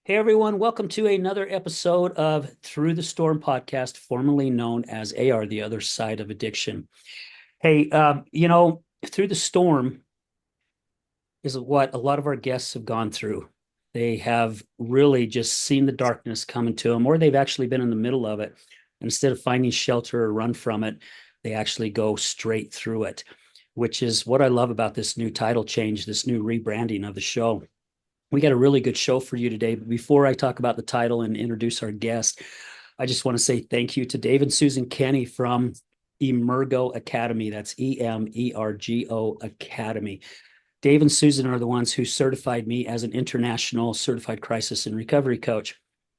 Hey everyone, welcome to another episode of Through the Storm podcast, formerly known as AR, the other side of addiction. Hey, Through the Storm is what a lot of our guests have gone through. They have really just seen the darkness coming to them, or they've actually been in the middle of it. Instead of finding shelter or run from it, they actually go straight through it, which is what I love about this new title change, this new rebranding of the show. We got a really good show for you today. But before I talk about the title and introduce our guest, I just want to say thank you to Dave and Susan Kenny from Emergo Academy. That's Emergo Academy. Dave and Susan are the ones who certified me as an international certified crisis and recovery coach.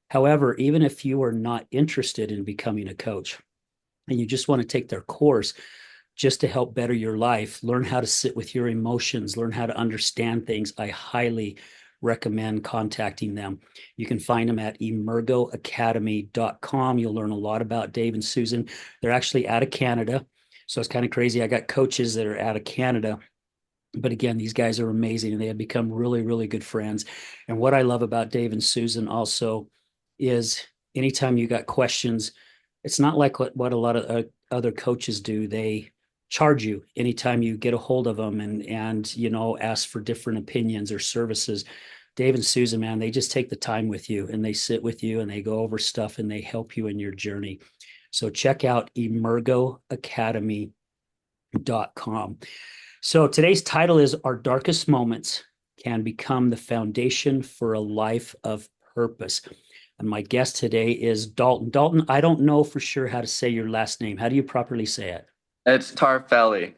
However, even if you are not interested in becoming a coach and you just want to take their course just to help better your life, learn how to sit with your emotions, learn how to understand things, I highly recommend contacting them. You can find them at emergoacademy.com. You'll learn a lot about Dave and Susan. They're actually out of Canada. So it's kind of crazy. I got coaches that are out of Canada. But again, these guys are amazing and they have become really, really good friends. And what I love about Dave and Susan also is anytime you got questions, it's not like what a lot of other coaches do. They charge you anytime you get a hold of them and ask for different opinions or services. Dave and Susan, man, they just take the time with you and they sit with you and they go over stuff and they help you in your journey. So check out emergoacademy.com. So today's title is Our Darkest Moments Can Become the Foundation for a Life of Purpose. And my guest today is Dalton. Dalton, I don't know for sure how to say your last name. How do you properly say it? It's Tarfelli.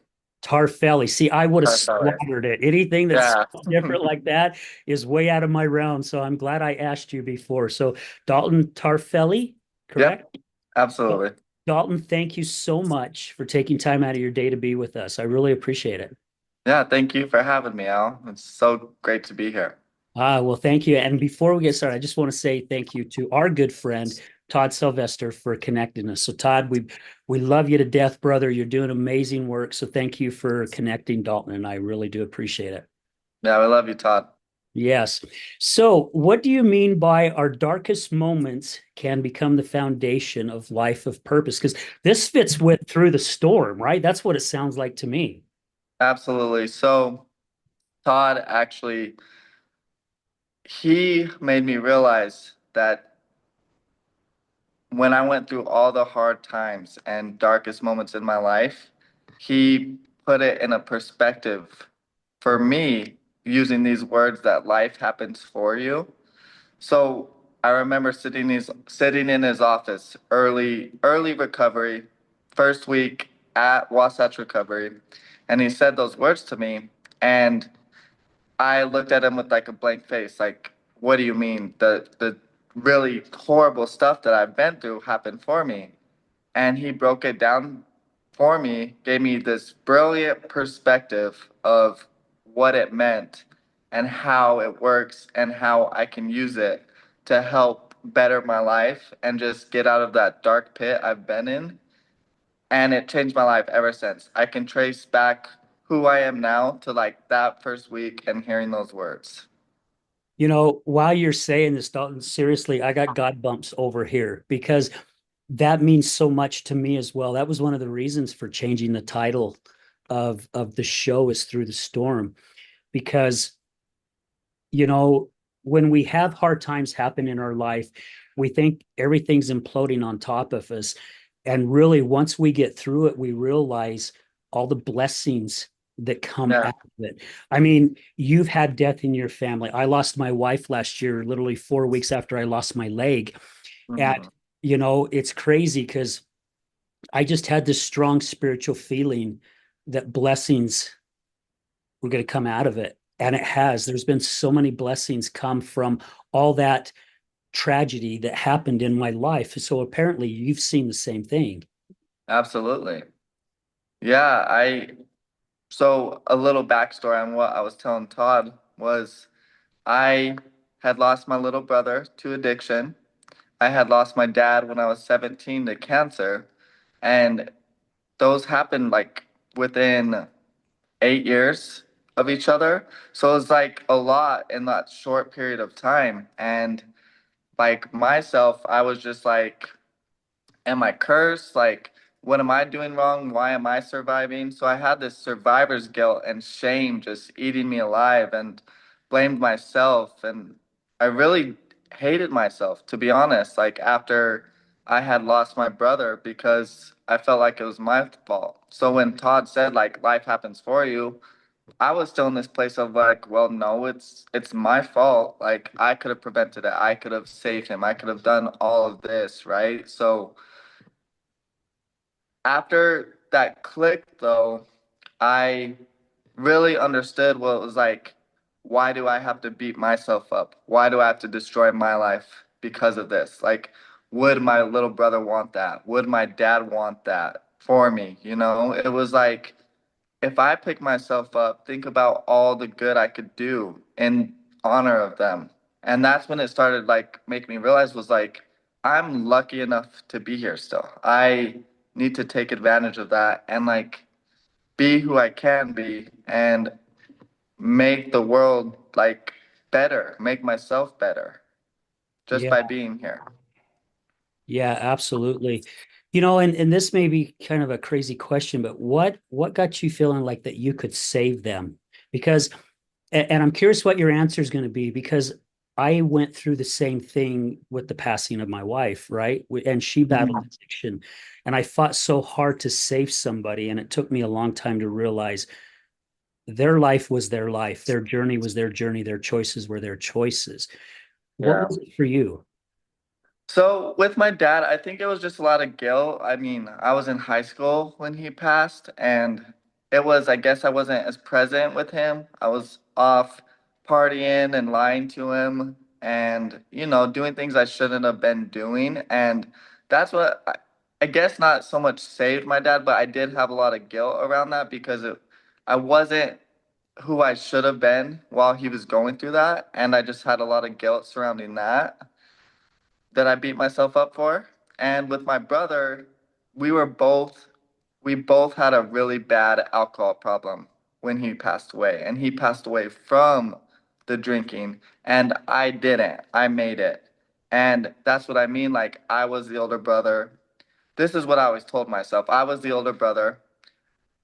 Tarfelli. See, I would have Tarfelli. slaughtered it. Anything that's Yeah. different like that is way out of my realm. So I'm glad I asked you before. So Dalton Tarfelli, Yep, correct? absolutely. Dalton, thank you so much for taking time out of your day to be with us. I really appreciate it. Yeah, thank you for having me, Al. It's so great to be here. Well, thank you. And before we get started, I just want to say thank you to our good friend Todd Sylvester for connecting us. So, Todd, we love you to death, brother. You're doing amazing work. So, thank you for connecting Dalton, and I really do appreciate it. Yeah, we love you, Todd. Yes. So, what do you mean by our darkest moments can become the foundation of life of purpose? Because this fits with through the storm, right? That's what it sounds like to me. Absolutely. So, Todd actually, he made me realize that when I went through all the hard times and darkest moments in my life, he put it in a perspective for me using these words that life happens for you. So I remember sitting in his office early recovery, first week at Wasatch Recovery, and he said those words to me, and I looked at him with like a blank face, like, what do you mean? The really horrible stuff that I've been through happened for me. And he broke it down for me, gave me this brilliant perspective of what it meant and how it works and how I can use it to help better my life and just get out of that dark pit I've been in. And it changed my life ever since. I can trace back who I am now to like that first week and hearing those words. While you're saying this, Dalton, seriously, I got God bumps over here because that means so much to me as well. That was one of the reasons for changing the title of the show is Through the Storm because you know when we have hard times happen in our life, we think everything's imploding on top of us, and really once we get through it, we realize all the blessings that come Yeah. out of it. I mean, you've had death in your family. I lost my wife last year, literally 4 weeks after I lost my leg. And Mhm. it's crazy because I just had this strong spiritual feeling that blessings were going to come out of it. And it has. There's been so many blessings come from all that tragedy that happened in my life. So apparently you've seen the same thing. Absolutely. Yeah, so a little backstory on what I was telling Todd was I had lost my little brother to addiction. I had lost my dad when I was 17 to cancer. And those happened like within 8 years of each other. So it was like a lot in that short period of time. And like myself, I was just like, am I cursed? Like, what am I doing wrong? Why am I surviving? So I had this survivor's guilt and shame just eating me alive, and blamed myself. And I really hated myself, to be honest, like after I had lost my brother, because I felt like it was my fault. So when Todd said like life happens for you, I was still in this place of like, well, no, it's my fault. Like I could have prevented it. I could have saved him. I could have done all of this, right? So after that clicked, though, I really understood what it was like. Why do I have to beat myself up? Why do I have to destroy my life because of this? Like, would my little brother want that? Would my dad want that for me? You know, it was like, if I pick myself up, think about all the good I could do in honor of them. And that's when it started like make me realize was like, I'm lucky enough to be here still. I need to take advantage of that and like be who I can be and make the world like better, make myself better just Yeah, by being here. yeah, absolutely. And this may be kind of a crazy question, but what got you feeling like that you could save them? Because and I'm curious what your answer is going to be, because I went through the same thing with the passing of my wife, right? And she battled Mhm. addiction. And I fought so hard to save somebody. And it took me a long time to realize their life was their life. Their journey was their journey. Their choices were their choices. What Yeah. was it for you? So with my dad, I think it was just a lot of guilt. I mean, I was in high school when he passed, and it was, I guess I wasn't as present with him. I was off partying and lying to him and, doing things I shouldn't have been doing. And that's what I guess not so much saved my dad, but I did have a lot of guilt around that because I wasn't who I should have been while he was going through that. And I just had a lot of guilt surrounding that I beat myself up for. And with my brother, we were both we both had a really bad alcohol problem when he passed away. And he passed away from the drinking and I didn't. I made it. And that's what I mean, like I was the older brother. This is what I always told myself. I was the older brother.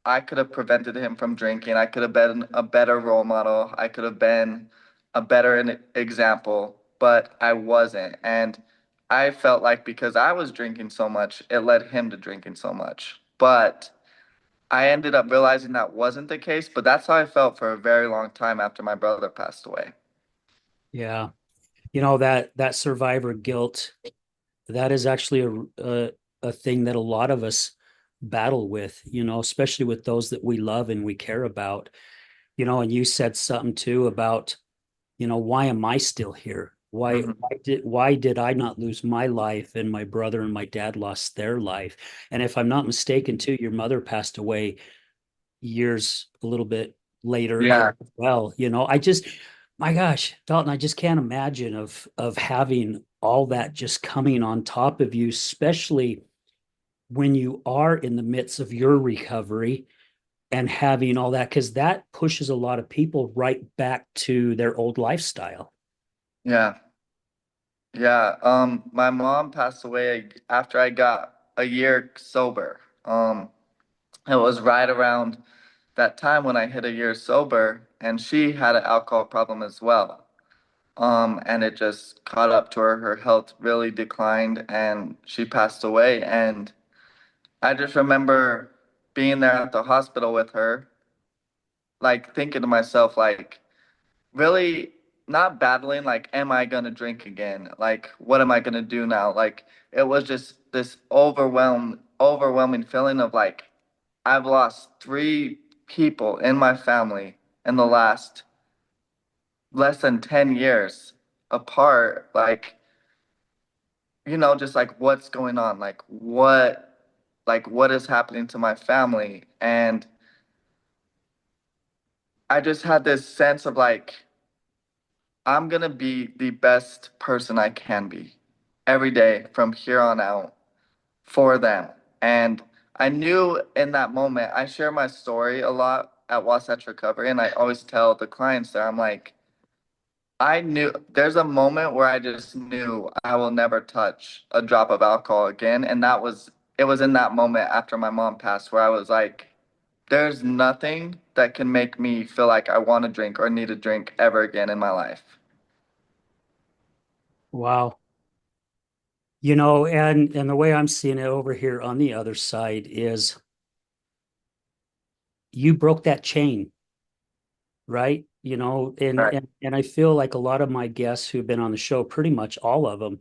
I could have prevented him from drinking. I could have been a better role model. I could have been a better example, but I wasn't. And I felt like because I was drinking so much, it led him to drinking so much. But I ended up realizing that wasn't the case, but that's how I felt for a very long time after my brother passed away. Yeah. That survivor guilt, that is actually a thing that a lot of us battle with, especially with those that we love and we care about. And you said something too about, why am I still here? Why Hmm. why did why did I not lose my life and my brother and my dad lost their life? And if I'm not mistaken too, your mother passed away years a little bit later as Yeah. well. My gosh, Dalton, I just can't imagine of having all that just coming on top of you, especially when you are in the midst of your recovery and having all that, because that pushes a lot of people right back to their old lifestyle. Yeah. Yeah. My mom passed away after I got a year sober. It was right around that time when I hit a year sober, and she had an alcohol problem as well. And it just caught up to her. Her health really declined, and she passed away. And I just remember being there at the hospital with her, like thinking to myself, like, really not battling, like, am I gonna drink again? Like, what am I gonna do now? Like, it was just this overwhelming feeling of like, I've lost three people in my family in the last less than 10 years apart. Like, just like what's going on? Like what is happening to my family? And I just had this sense of like, I'm gonna be the best person I can be every day from here on out for them. And I knew in that moment, I share my story a lot at Wasatch Recovery, and I always tell the clients there, I'm like, I knew there's a moment where I just knew I will never touch a drop of alcohol again. And it was in that moment after my mom passed where I was like, there's nothing that can make me feel like I want to drink or need a drink ever again in my life. Wow. And the way I'm seeing it over here on the other side is you broke that chain, right? And Right. and I feel like a lot of my guests who've been on the show, pretty much all of them,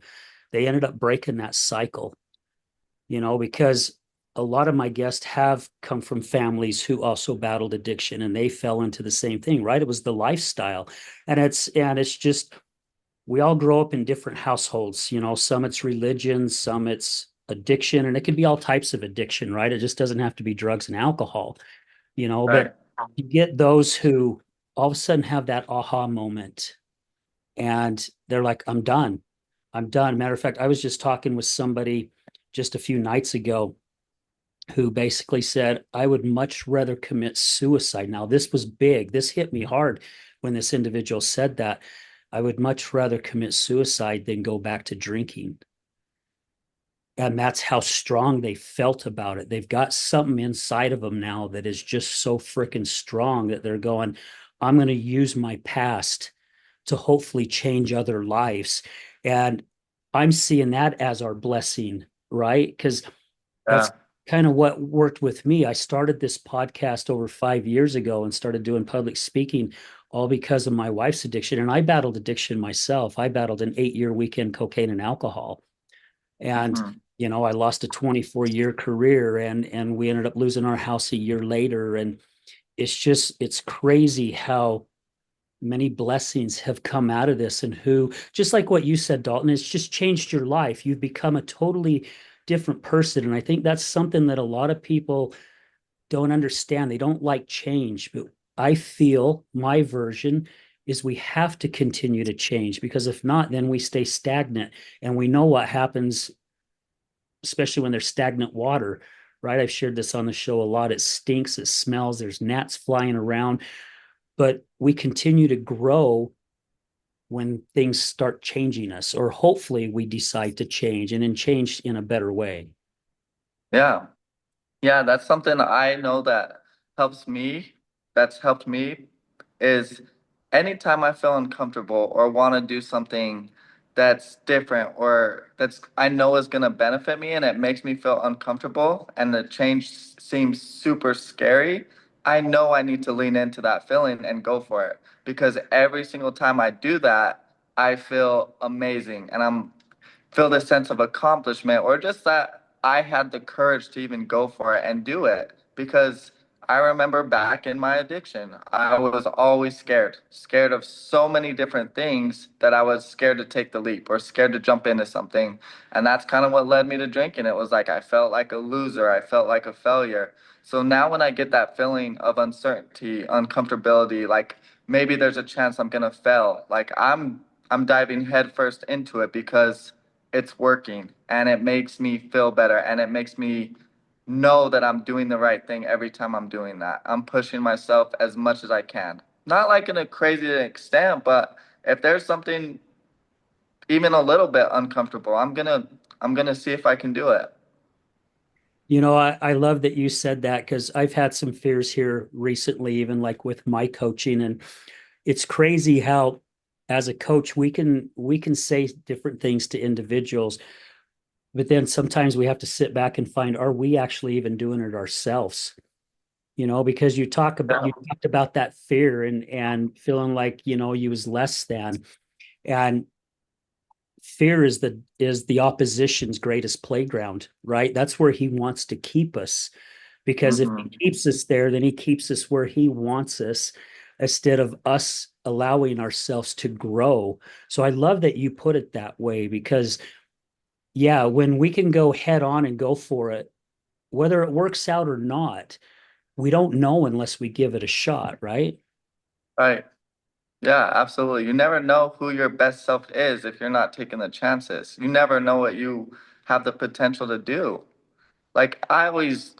they ended up breaking that cycle, because a lot of my guests have come from families who also battled addiction and they fell into the same thing, right? It was the lifestyle. And it's just we all grow up in different households, some it's religion, some it's addiction, and it can be all types of addiction, right? It just doesn't have to be drugs and alcohol, but Right. you get those who all of a sudden have that aha moment and they're like, I'm done. I'm done. Matter of fact, I was just talking with somebody just a few nights ago who basically said, I would much rather commit suicide. Now, this was big. This hit me hard when this individual said that. I would much rather commit suicide than go back to drinking. And that's how strong they felt about it. They've got something inside of them now that is just so freaking strong that they're going, I'm going to use my past to hopefully change other lives. And I'm seeing that as our blessing, right? Because that's Yeah. kind of what worked with me. I started this podcast over 5 years ago and started doing public speaking all because of my wife's addiction. And I battled addiction myself. I battled an 8-year weekend cocaine and alcohol. And, Hmm. I lost a 24-year career and we ended up losing our house a year later. And it's crazy how many blessings have come out of this and who, just like what you said, Dalton, it's just changed your life. You've become a totally different person. And I think that's something that a lot of people don't understand. They don't like change, but I feel my version is we have to continue to change because if not, then we stay stagnant. And we know what happens, especially when there's stagnant water, right? I've shared this on the show a lot. It stinks, it smells, there's gnats flying around, but we continue to grow when things start changing us, or hopefully we decide to change and then change in a better way. Yeah. Yeah, that's something I know that helps me, that's helped me is anytime I feel uncomfortable or want to do something that's different or that's I know is going to benefit me and it makes me feel uncomfortable and the change seems super scary, I know I need to lean into that feeling and go for it because every single time I do that, I feel amazing and I'm feel this sense of accomplishment or just that I had the courage to even go for it and do it because I remember back in my addiction, I was always scared, scared of so many different things that I was scared to take the leap or scared to jump into something. And that's kind of what led me to drinking. It was like I felt like a loser, I felt like a failure. So now when I get that feeling of uncertainty, uncomfortability, like maybe there's a chance I'm gonna fail, like I'm diving headfirst into it because it's working and it makes me feel better and it makes me know that I'm doing the right thing every time I'm doing that. I'm pushing myself as much as I can. Not like in a crazy extent, but if there's something even a little bit uncomfortable, I'm gonna see if I can do it. I love that you said that because I've had some fears here recently, even like with my coaching. And it's crazy how as a coach we can say different things to individuals, but then sometimes we have to sit back and find, are we actually even doing it ourselves? Because you Yeah. talked about that fear and feeling like, you was less than. And fear is the opposition's greatest playground, right? That's where he wants to keep us. Because if he Hmm. keeps us there, then he keeps us where he wants us instead of us allowing ourselves to grow. So I love that you put it that way because, yeah, when we can go head on and go for it, whether it works out or not, we don't know unless we give it a shot, right? Right. Yeah, absolutely. You never know who your best self is if you're not taking the chances. You never know what you have the potential to do. Like I always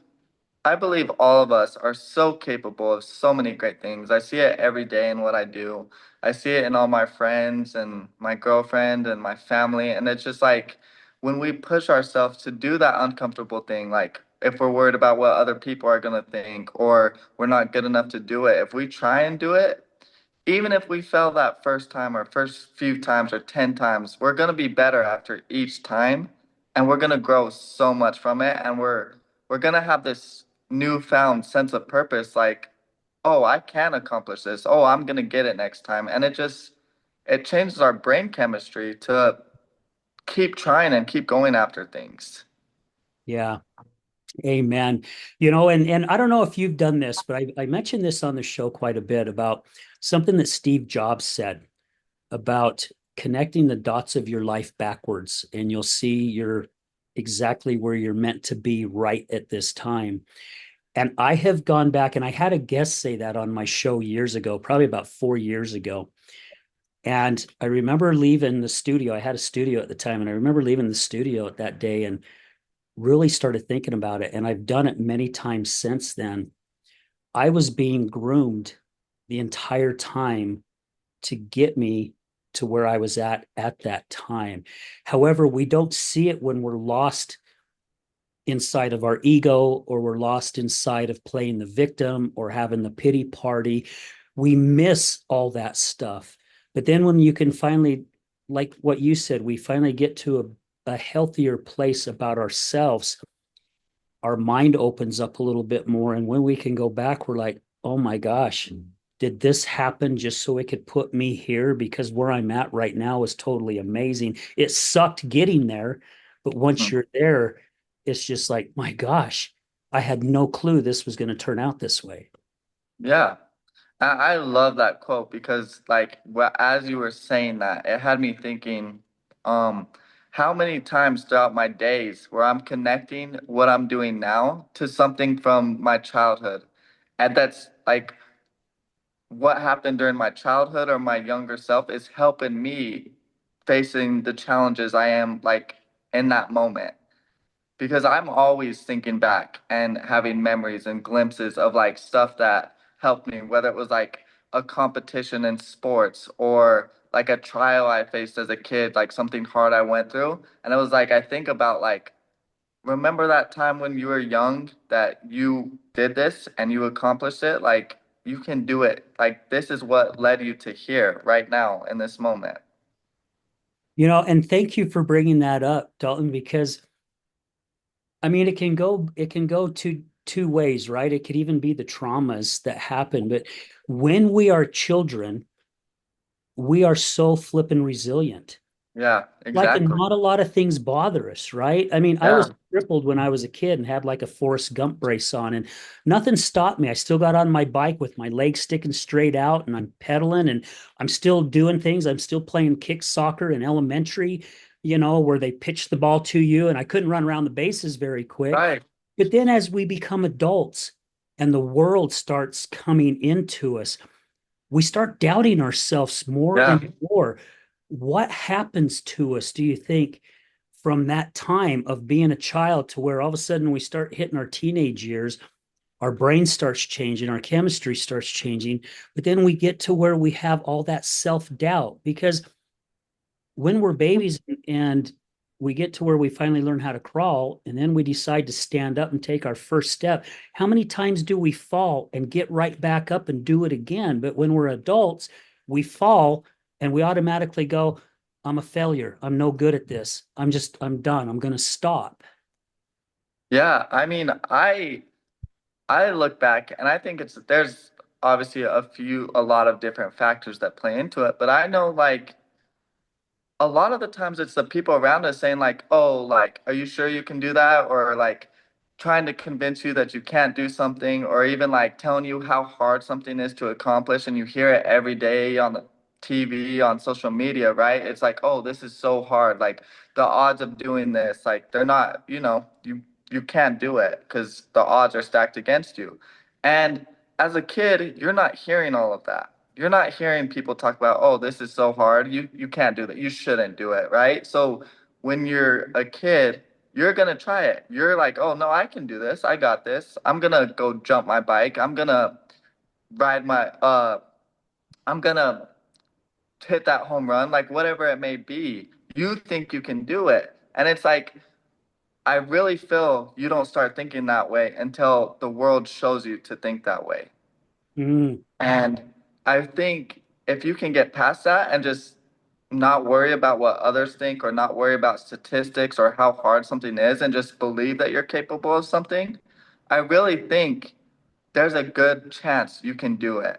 I believe all of us are so capable of so many great things. I see it every day in what I do. I see it in all my friends and my girlfriend and my family. And it's just like when we push ourselves to do that uncomfortable thing, like if we're worried about what other people are going to think or we're not good enough to do it, if we try and do it, even if we fail that first time or first few times or 10 times, we're going to be better after each time and we're going to grow so much from it and we're going to have this newfound sense of purpose like, oh, I can accomplish this. Oh, I'm going to get it next time. And it changes our brain chemistry to keep trying and keep going after things. Yeah. Amen. And I don't know if you've done this, but I mentioned this on the show quite a bit about something that Steve Jobs said about connecting the dots of your life backwards, and you'll see you're exactly where you're meant to be right at this time. And I have gone back, and I had a guest say that on my show years ago, probably about 4 years ago. And I remember leaving the studio. I had a studio at the time, and I remember leaving the studio that day and really started thinking about it. And I've done it many times since then. I was being groomed the entire time to get me to where I was at that time. However, we don't see it when we're lost inside of our ego, or we're lost inside of playing the victim or having the pity party. We miss all that stuff. But then when you can finally, like what you said, we finally get to a healthier place about ourselves, our mind opens up a little bit more. And when we can go back, we're like, oh my gosh, did this happen just so it could put me here? Because where I'm at right now is totally amazing. It sucked getting there, but once Mhm. you're there, it's just like, my gosh, I had no clue this was going to turn out this way. Yeah. I love that quote because, like, as you were saying that, it had me thinking, um, how many times throughout my days where I'm connecting what I'm doing now to something from my childhood. And that's like what happened during my childhood or my younger self is helping me facing the challenges I am like in that moment because I'm always thinking back and having memories and glimpses of like stuff that helped me, whether it was like a competition in sports or like a trial I faced as a kid, like something hard I went through. And it was like, I think about like, remember that time when you were young that you did this and you accomplished it? Like, you can do it. Like, this is what led you to here right now in this moment. And thank you for bringing that up, Dalton, because I mean, it can go two ways, right? It could even be the traumas that happen, but when we are children, we are so flippin' resilient. Yeah, Like, and exactly. not a lot of things bother us, right? I mean, I Yeah, was crippled when I was a kid and had like a Forrest Gump brace on, and nothing stopped me. I still got on my bike with my legs sticking straight out, and I'm pedaling, and I'm still doing things. I'm still playing kick soccer in elementary, where they pitch the ball to you, and I couldn't run around the bases very quick. right. But then as we become adults and the world starts coming into us, we start doubting ourselves more Yeah. and more. What happens to us, do you think, from that time of being a child to where all of a sudden we start hitting our teenage years? Our brain starts changing, our chemistry starts changing, but then we get to where we have all that self doubt because when we're babies and we get to where we finally learn how to crawl and then we decide to stand up and take our first step, how many times do we fall and get right back up and do it again? But when we're adults, we fall and we automatically go, I'm a failure. I'm no good at this. I'm done. I'm going to stop. Yeah, I mean, I look back and I think there's obviously a lot of different factors that play into it, but I know like a lot of the times it's the people around us saying like, "Oh, like, are you sure you can do that?" or like trying to convince you that you can't do something or even like telling you how hard something is to accomplish and you hear it every day on the TV, on social media, right? It's like, "Oh, this is so hard. Like the odds of doing this, like they're not, you can't do it because the odds are stacked against you." And as a kid, you're not hearing all of that. You're not hearing people talk about, oh, this is so hard. You can't do that. You shouldn't do it, right? So when you're a kid, you're gonna try it. You're like, oh no, I can do this. I got this. I'm gonna go jump my bike. I'm gonna ride my I'm gonna hit that home run, like whatever it may be. You think you can do it. And it's like I really feel you don't start thinking that way until the world shows you to think that way. Mm, And I think if you can get past that and just not worry about what others think or not worry about statistics or how hard something is and just believe that you're capable of something, I really think there's a good chance you can do it.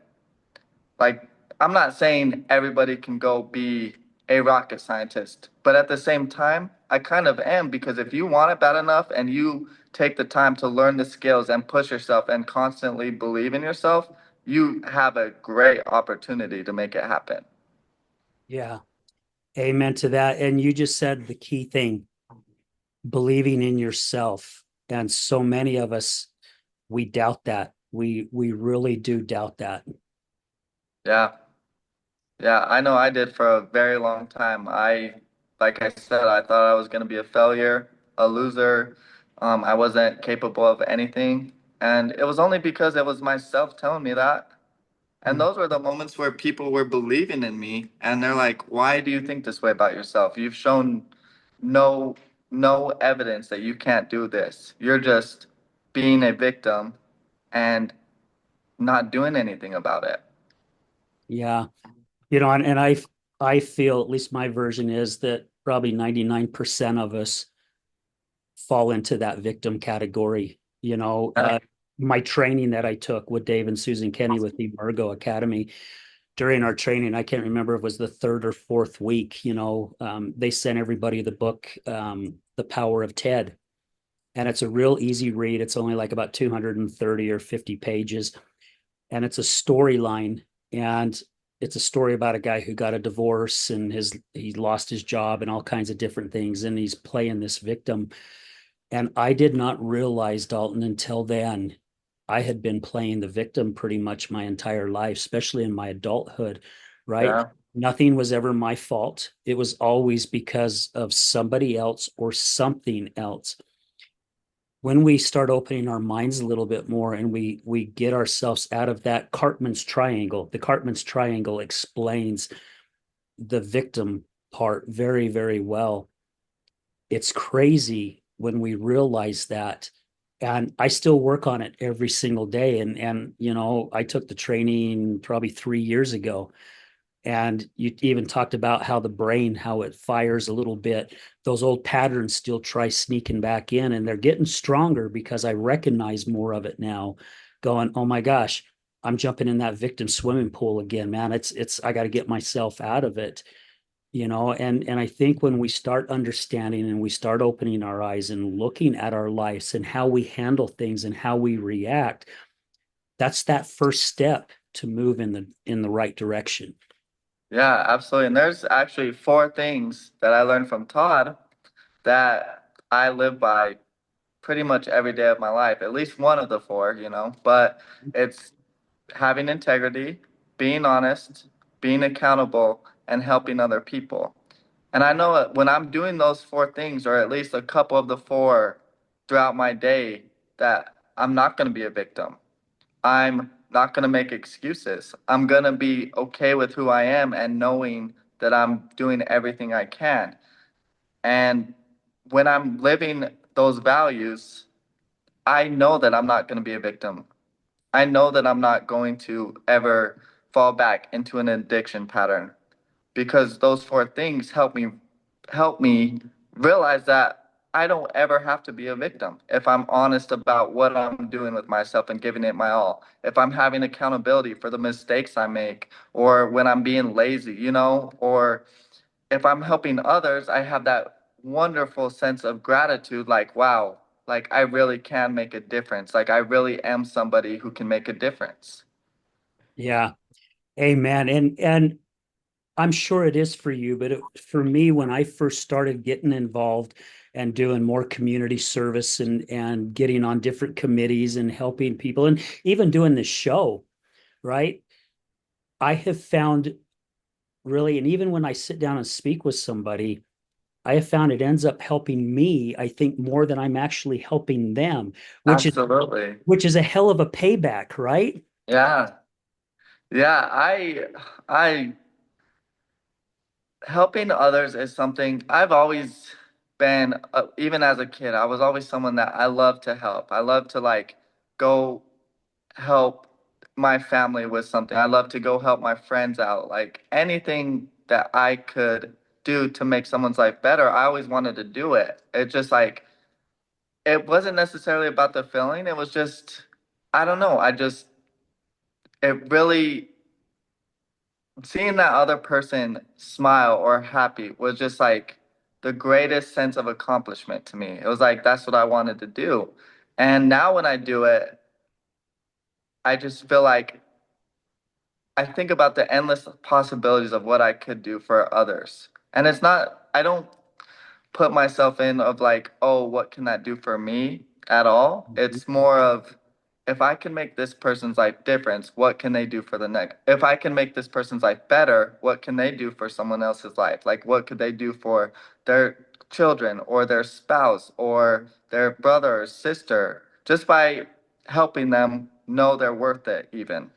Like, I'm not saying everybody can go be a rocket scientist, but at the same time, I kind of am because if you want it bad enough and you take the time to learn the skills and push yourself and constantly believe in yourself, you have a great opportunity to make it happen. yeah. Amen to that. And you just said the key thing, believing in yourself. And so many of us, we doubt that. We really do doubt that. Yeah. Yeah, I know I did for a very long time. Like I said, I thought I was going to be a failure, a loser. I wasn't capable of anything. And it was only because it was myself telling me that. And Mm. those were the moments where people were believing in me. And they're like, why do you think this way about yourself? You've shown no, no evidence that you can't do this. You're just being a victim and not doing anything about it. Yeah. And I feel, at least my version is that probably 99% of us fall into that victim category. My training that I took with Dave and Susan Kenny with the Emergo Academy, during our training, I can't remember if it was the third or fourth week, they sent everybody the book, The Power of Ted. And it's a real easy read. It's only like about 230 or 50 pages. And it's a storyline. And it's a story about a guy who got a divorce and he lost his job and all kinds of different things. And he's playing this victim. And I did not realize, Dalton, until then, I had been playing the victim pretty much my entire life, especially in my adulthood, right? Yeah. Nothing was ever my fault. It was always because of somebody else or something else. When we start opening our minds a little bit more and we get ourselves out of that Cartman's triangle, the Cartman's triangle explains the victim part very, very well. It's crazy when we realize that. And I still work on it every single day. And I took the training probably 3 years ago. And you even talked about how the brain, how it fires a little bit. Those old patterns still try sneaking back in, and they're getting stronger because I recognize more of it now. Going, oh my gosh, I'm jumping in that victim swimming pool again, man. It's I got to get myself out of it, and I think when we start understanding and we start opening our eyes and looking at our lives and how we handle things and how we react, that's that first step to move in the right direction. Yeah, absolutely. And there's actually four things that I learned from Todd that I live by pretty much every day of my life, at least one of the four, but it's having integrity, being honest, being accountable, and helping other people. And I know that when I'm doing those four things, or at least a couple of the four throughout my day, that I'm not going to be a victim. I'm not going to make excuses. I'm going to be okay with who I am and knowing that I'm doing everything I can. And when I'm living those values, I know that I'm not going to be a victim. I know that I'm not going to ever fall back into an addiction pattern because those four things help me realize that I don't ever have to be a victim if I'm honest about what I'm doing with myself and giving it my all. If I'm having accountability for the mistakes I make or when I'm being lazy, or if I'm helping others, I have that wonderful sense of gratitude like wow, like I really can make a difference. Like I really am somebody who can make a difference. Yeah, amen. And I'm sure it is for you, but for me, when I first started getting involved and doing more community service and getting on different committees and helping people and even doing this show, right? I have found really, and even when I sit down and speak with somebody, I have found it ends up helping me, I think, more than I'm actually helping them, which is Absolutely. which is a hell of a payback, right? Yeah. Yeah, I helping others is something I've always been, even as a kid, I was always someone that I love to help. I love to like go help my family with something. I love to go help my friends out. Like anything that I could do to make someone's life better, I always wanted to do it. It just like, it wasn't necessarily about the feeling. It was just, I don't know. It really seeing that other person smile or happy was just like the greatest sense of accomplishment to me. It was like that's what I wanted to do. And now when I do it, I just feel like I think about the endless possibilities of what I could do for others. And it's not, I don't put myself in of like, oh, what can that do for me at all? Mhm. It's more of if I can make this person's life different, what can they do for the next? If I can make this person's life better, what can they do for someone else's life? Like what could they do for their children or their spouse or their brother or sister just by helping them know they're worth it even.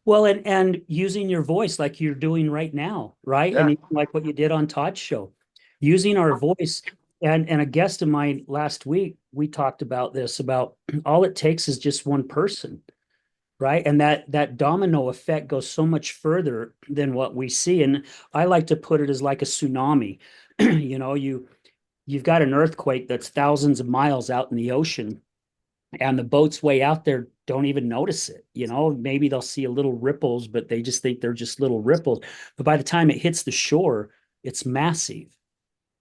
Well, and using your voice like you're doing right now, right? And Yeah. even like what you did on Todd's show, using our voice. And a guest of mine last week, we talked about this, about all it takes is just one person, right? And that domino effect goes so much further than what we see. And I like to put it as like a tsunami. You know, you've got an earthquake that's thousands of miles out in the ocean, and the boats way out there don't even notice it. You know, maybe they'll see a little ripples, but they just think they're just little ripples. But by the time it hits the shore, it's massive.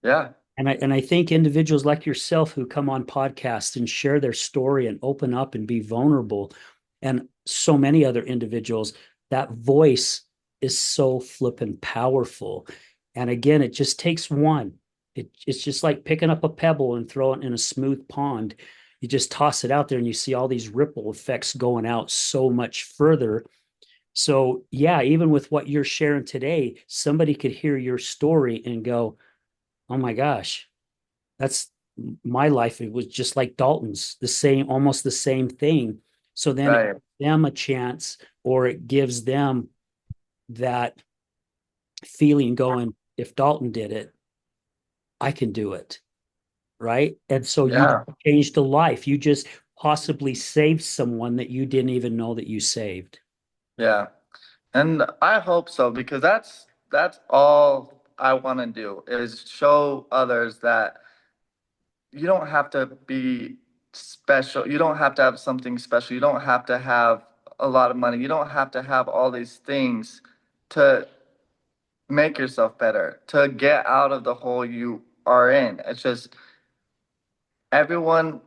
Yeah. And I think individuals like yourself who come on podcasts and share their story and open up and be vulnerable, and so many other individuals, that voice is so flippin' powerful. And again, it just takes one. It's just like picking up a pebble and throw it in a smooth pond. You just toss it out there and you see all these ripple effects going out so much further. So yeah, even with what you're sharing today, somebody could hear your story and go, oh my gosh, that's my life. It was just like Dalton's, the same, almost the same thing. So then it Right. gives them a chance, or it gives them that feeling going, if Dalton did it, I can do it. Right. And so you Yeah. changed a life. You just possibly saved someone that you didn't even know that you saved. Yeah. And I hope so because that's all I want to do is show others that you don't have to be special. You don't have to have something special. You don't have to have a lot of money. You don't have to have all these things to make yourself better, to get out of the hole you are in. It's just everyone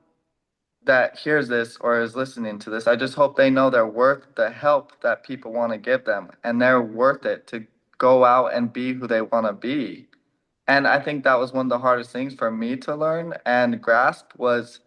that hears this or is listening to this, I just hope they know they're worth the help that people want to give them and they're worth it to go out and be who they want to be. And I think that was one of the hardest things for me to learn and grasp was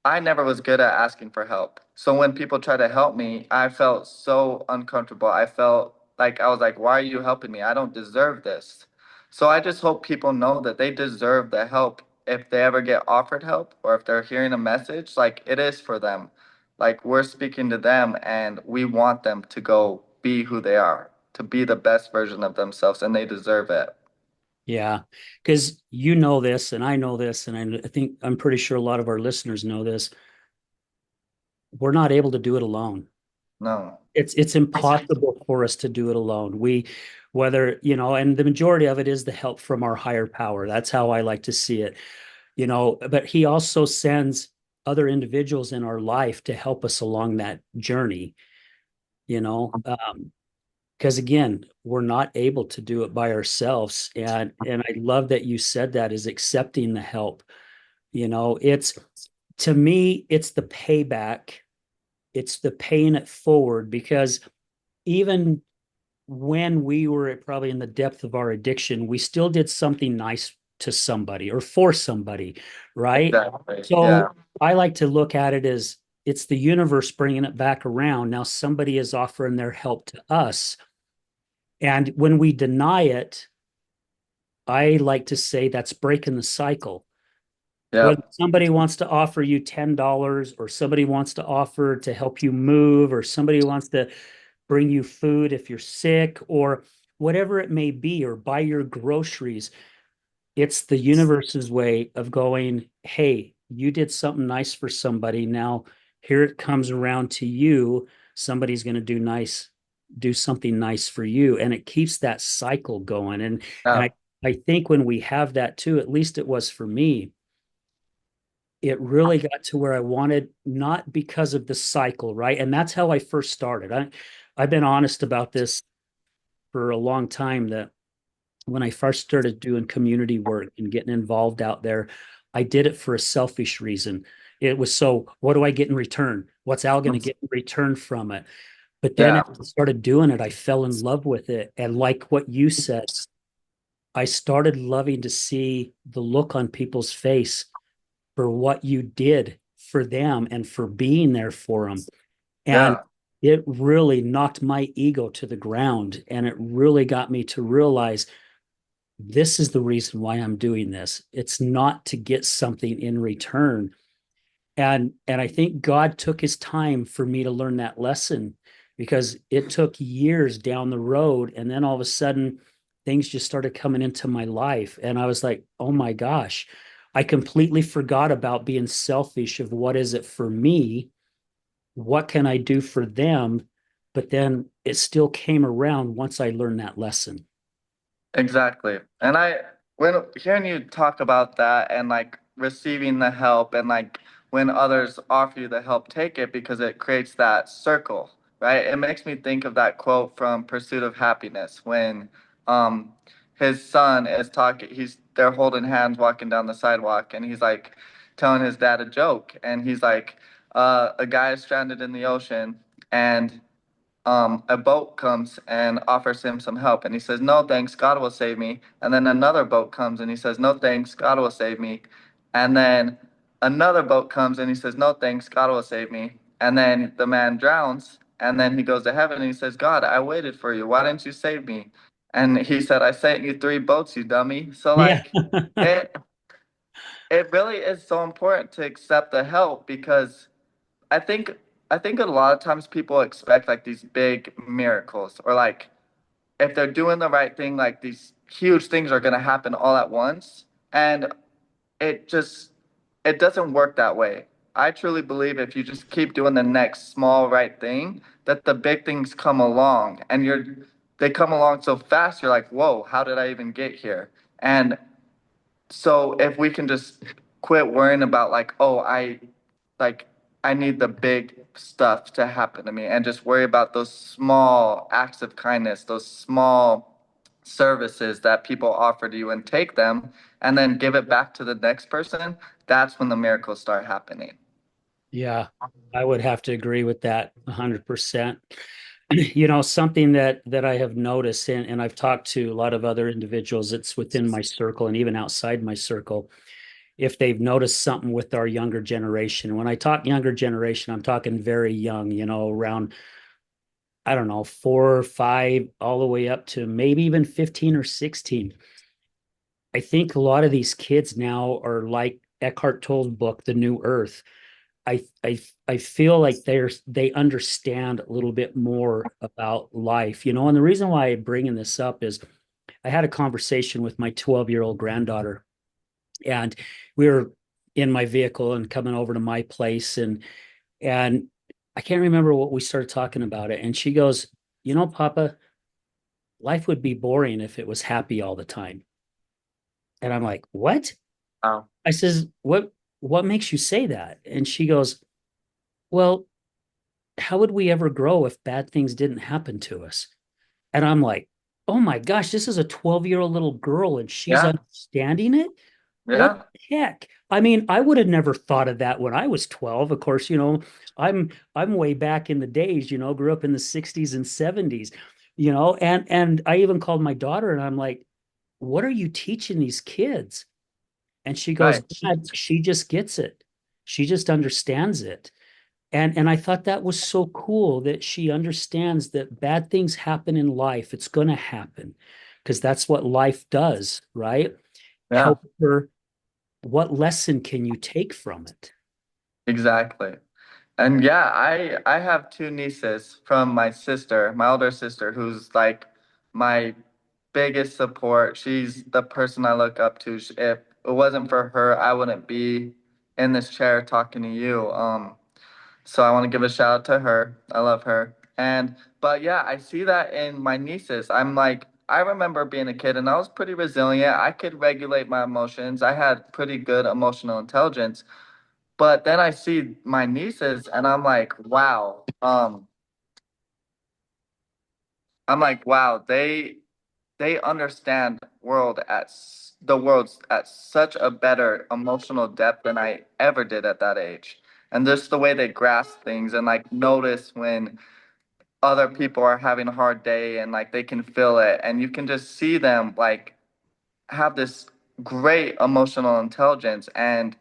I never was good at asking for help. So when people try to help me, I felt so uncomfortable. I felt like I was like, why are you helping me? I don't deserve this. So I just hope people know that they deserve the help if they ever get offered help or if they're hearing a message, like it is for them. Like we're speaking to them and we want them to go be who they are, to be the best version of themselves, and they deserve it. Yeah, because you know this, and I know this, and I think I'm pretty sure a lot of our listeners know this. We're not able to do it alone. No. It's impossible for us to do it alone. Whether, and the majority of it is the help from our higher power. That's how I like to see it, but he also sends other individuals in our life to help us along that journey, you know, because again, we're not able to do it by ourselves. And I love that you said that, is accepting the help. It's, to me, it's the payback. It's the paying it forward, because even when we were probably in the depth of our addiction, we still did something nice to somebody or for somebody, right? Exactly. Yeah. So I like to look at it as it's the universe bringing it back around. Now somebody is offering their help to us. And when we deny it, I like to say that's breaking the cycle. When Yep. somebody wants to offer you $10 or somebody wants to offer to help you move or somebody wants to bring you food if you're sick or whatever it may be, or buy your groceries, it's the universe's way of going, hey, you did something nice for somebody. Now here it comes around to you. Somebody's going to do something nice for you. And it keeps that cycle going. And Yeah. I think when we have that too, at least it was for me, it really got to where I wanted, not because of the cycle, right? And that's how I first started. I've been honest about this for a long time, that when I first started doing community work and getting involved out there, I did it for a selfish reason. It was, so what do I get in return? What's Al going to get in return from it? But then Yeah. as I started doing it, I fell in love with it. And like what you said, I started loving to see the look on people's face for what you did for them and for being there for them. And Yeah. it really knocked my ego to the ground. And it really got me to realize this is the reason why I'm doing this. It's not to get something in return. And I think God took his time for me to learn that lesson, because it took years down the road, and then all of a sudden things just started coming into my life and I was like, "Oh my gosh, I completely forgot about being selfish of what is it for me? What can I do for them?" But then it still came around once I learned that lesson. Exactly. And when hearing you talk about that and like receiving the help and like when others offer you the help, take it because it creates that circle, right? It makes me think of that quote from Pursuit of Happiness when um his son is talking, they're holding hands walking down the sidewalk and he's like telling his dad a joke and he's like, a guy is stranded in the ocean and a boat comes and offers him some help, and he says, "No, thanks, God will save me." And then another boat comes and he says, "No, thanks, God will save me." And then another boat comes and he says, "No, thanks, God will save me." And then the man drowns, and then he goes to heaven and he says, "God, I waited for you. Why didn't you save me?" And he said, "I sent you three boats, you dummy." So Yeah. like it it really is so important to accept the help because I think I think a lot of times people expect like these big miracles or like if they're doing the right thing, like these huge things are gonna happen all at once. And it just it doesn't work that way. I truly believe if you just keep doing the next small right thing, that the big things come along and they come along so fast you're like, whoa, how did I even get here? And so if we can just quit worrying about like, oh, like I need the big stuff to happen to me and just worry about those small acts of kindness, those small services that people offer to you and take them and then give it back to the next person, that's when the miracles start happening. Yeah, I would have to agree with that 100%. You know, something that I have noticed, and I've talked to a lot of other individuals that's within my circle and even outside my circle, if they've noticed something with our younger generation. When I talk younger generation, I'm talking very young, you know, around, I don't know, 4 or 5, all the way up to maybe even 15 or 16. I think a lot of these kids now are like Eckhart Tolle's book, The New Earth. I feel like they understand a little bit more about life, you know. And the reason why I'm bringing this up is I had a conversation with my 12-year-old granddaughter, and we were in my vehicle and coming over to my place, and I can't remember what we started talking about it, and she goes, "You know, Papa, life would be boring if it was happy all the time." And I'm like, "What?" Wow. I says, "What makes you say that?" And she goes, "Well, how would we ever grow if bad things didn't happen to us?" And I'm like, "Oh my gosh, this is a 12-year-old little girl and she's Yeah. understanding it? What Yeah. the heck?" I mean, I would have never thought of that when I was 12. Of course, you know, I'm way back in the days, you know, grew up in the 60s and 70s, you know, and I even called my daughter and I'm like, "What are you teaching these kids?" And she goes, Right. "Dad, she just gets it. She just understands it." And I thought that was so cool that she understands that bad things happen in life. It's going to happen. because that's what life does, right? Yeah, However, what lesson can you take from it? exactly. And yeah, I have two nieces from my sister, my older sister, who's like my biggest support. She's the person I look up to. If it wasn't for her, I wouldn't be in this chair talking to you. So I want to give a shout out to her. I love her. And but yeah, I see that in my nieces. I'm like, I remember being a kid and I was pretty resilient. I could regulate my emotions. I had pretty good emotional intelligence. But then I see my nieces and I'm like, wow, they understand the world's at such a better emotional depth than I ever did at that age. And just the way they grasp things and like notice when other people are having a hard day and like they can feel it and you can just see them like have this great emotional intelligence and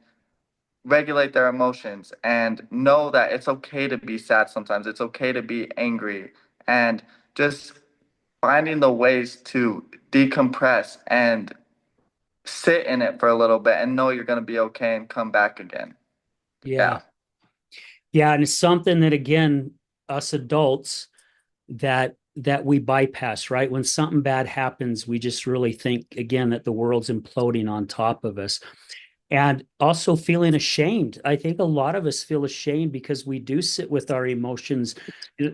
regulate their emotions and know that it's okay to be sad sometimes. It's okay to be angry and just finding the ways to decompress and sit in it for a little bit and know you're going to be okay and come back again. Yeah. Yeah. Yeah. And it's something that, again, us adults that we bypass, right? When something bad happens, we just really think again that the world's imploding on top of us. And also feeling ashamed. I think a lot of us feel ashamed because we do sit with our emotions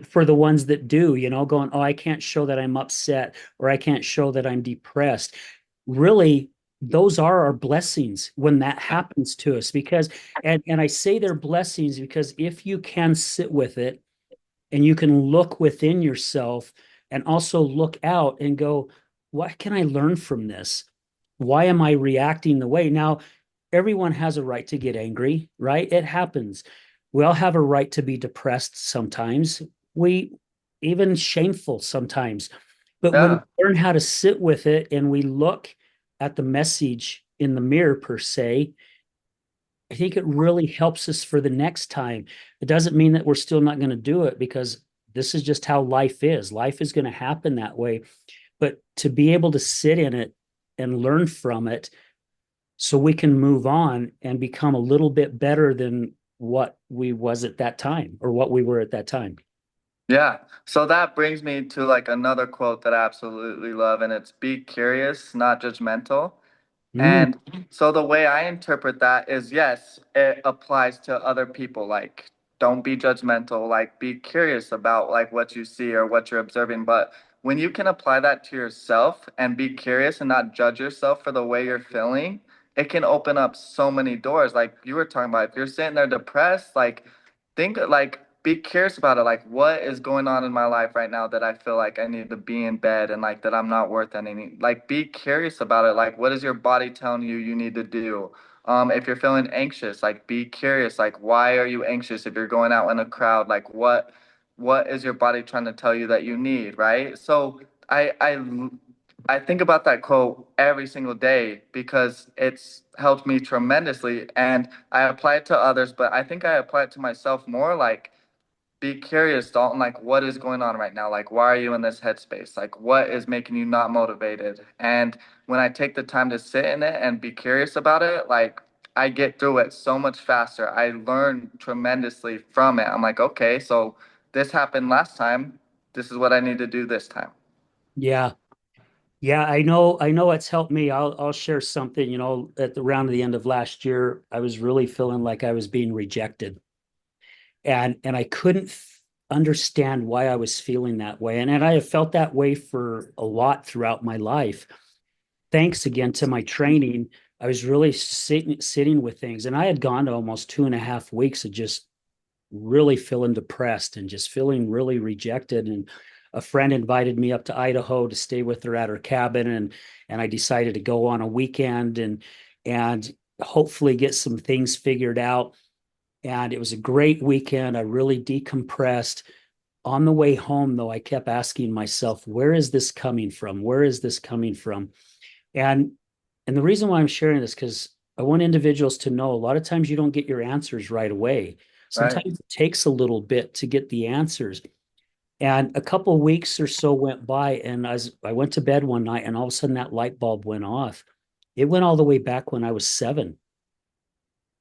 for the ones that do, going, oh, I can't show that I'm upset or I can't show that I'm depressed. Really, those are our blessings when that happens to us because and I say they're blessings because if you can sit with it and you can look within yourself and also look out and go, what can I learn from this? Why am I reacting the way? Now, everyone has a right to get angry, right? It happens. We all have a right to be depressed sometimes. We even shameful sometimes. But when we Yeah. learn how to sit with it and we look at the message in the mirror, per se, I think it really helps us for the next time. It doesn't mean that we're still not going to do it because this is just how life is. Life is going to happen that way. But to be able to sit in it and learn from it so we can move on and become a little bit better than what we was at that time or what we were at that time. Yeah. So that brings me to like another quote that I absolutely love, and it's be curious, not judgmental. Mm, And so the way I interpret that is yes, it applies to other people. Like, don't be judgmental, like be curious about like what you see or what you're observing. But when you can apply that to yourself and be curious and not judge yourself for the way you're feeling, it can open up so many doors. Like you were talking about, if you're sitting there depressed, like think like be curious about it. Like what is going on in my life right now that I feel like I need to be in bed and like that I'm not worth anything. Like be curious about it. Like what is your body telling you you need to do? If you're feeling anxious, like be curious. Like why are you anxious if you're going out in a crowd? Like what is your body trying to tell you that you need, right? So I think about that quote every single day because it's helped me tremendously and I apply it to others, but I think I apply it to myself more like be curious, Dalton, like what is going on right now? Like why are you in this headspace? Like what is making you not motivated? And when I take the time to sit in it and be curious about it, like I get through it so much faster. I learn tremendously from it. I'm like, okay, so this happened last time. This is what I need to do this time. yeah. Yeah, I know it's helped me. I'll share something, at the round of the end of last year, I was really feeling like I was being rejected. And I couldn't understand why I was feeling that way. And I have felt that way for a lot throughout my life. Thanks again to my training, I was really sitting with things. And I had gone to almost 2.5 weeks of just really feeling depressed and just feeling really rejected. And a friend invited me up to Idaho to stay with her at her cabin, and I decided to go on a weekend and hopefully get some things figured out. And it was a great weekend. I really decompressed. On the way home, though, I kept asking myself, where is this coming from? Where is this coming from? And and the reason why I'm sharing this because I want individuals to know a lot of times you don't get your answers right away. Right. Sometimes it takes a little bit to get the answers. And a couple of weeks or so went by, and I went to bed one night, and all of a sudden that light bulb went off. It went all the way back when I was 7.